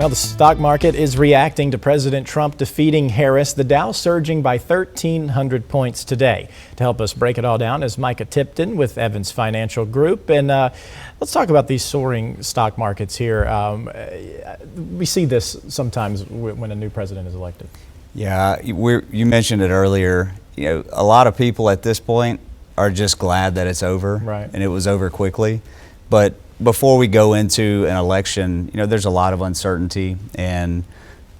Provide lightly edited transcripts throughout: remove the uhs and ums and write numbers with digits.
Well, the stock market is reacting to President Trump defeating Harris. The Dow surging by 1,300 points today. To help us break it all down is Micah Tipton with Evans Financial Group. And let's talk about these soaring stock markets here. We see this sometimes when a new president is elected. Yeah, you mentioned it earlier. You know, a lot of people at this point are just glad that it's over, right, and it was over quickly. But before we go into an election, you know, there's a lot of uncertainty, and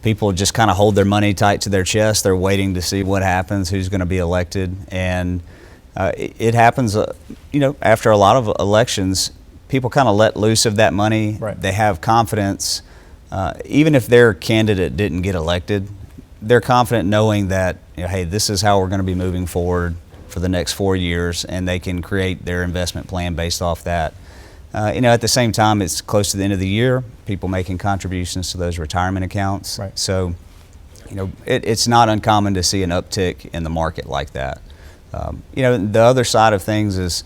people just kind of hold their money tight to their chest. They're waiting to see what happens, who's going to be elected, and it happens. You know, after a lot of elections, people kind of let loose of that money. Right. They have confidence, even if their candidate didn't get elected. They're confident knowing that, you know, hey, this is how we're going to be moving forward for the next 4 years, and they can create their investment plan based off that. You know, at the same time, it's close to the end of the year, people making contributions to those retirement accounts. Right. So, you know, it's not uncommon to see an uptick in the market like that. You know, the other side of things is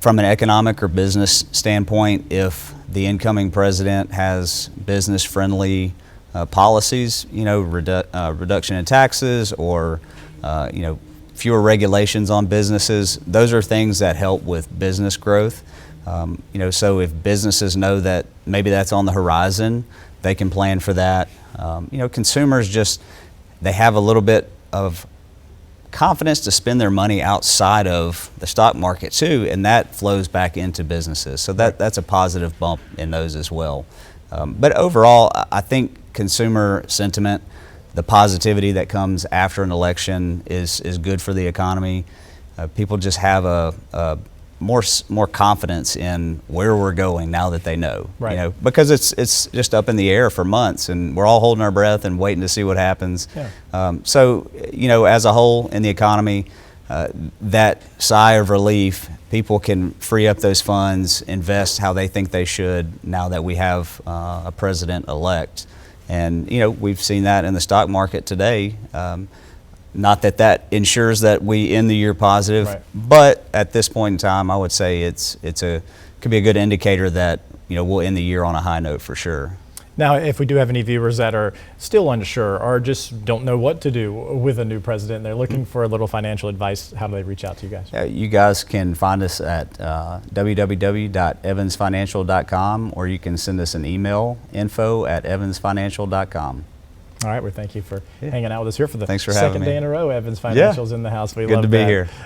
from an economic or business standpoint, if the incoming president has business-friendly policies, you know, reduction in taxes or, you know, fewer regulations on businesses, those are things that help with business growth. You know, so if businesses know that maybe that's on the horizon, they can plan for that. You know, consumers just, they have a little bit of confidence to spend their money outside of the stock market too, and that flows back into businesses. So that's a positive bump in those as well. But overall, I think consumer sentiment, the positivity that comes after an election is good for the economy. People just have a more confidence in where we're going now that they know. Right. You know, because it's just up in the air for months, and we're all holding our breath and waiting to see what happens. Yeah. So, you know, as a whole in the economy, that sigh of relief, people can free up those funds, invest how they think they should now that we have a president-elect. And, you know, we've seen that in the stock market today. Not that that ensures that we end the year positive, right, but at this point in time, I would say could be a good indicator that, you know, we'll end the year on a high note for sure. Now, if we do have any viewers that are still unsure or just don't know what to do with a new president, they're looking for a little financial advice, how do they reach out to you guys? You guys can find us at www.evansfinancial.com, or you can send us an email, info@evansfinancial.com. All right, well, thank you for hanging out with us here for the Thanks for second having me. day in a row. Evans Financial's in the house. We love Good to be that. here.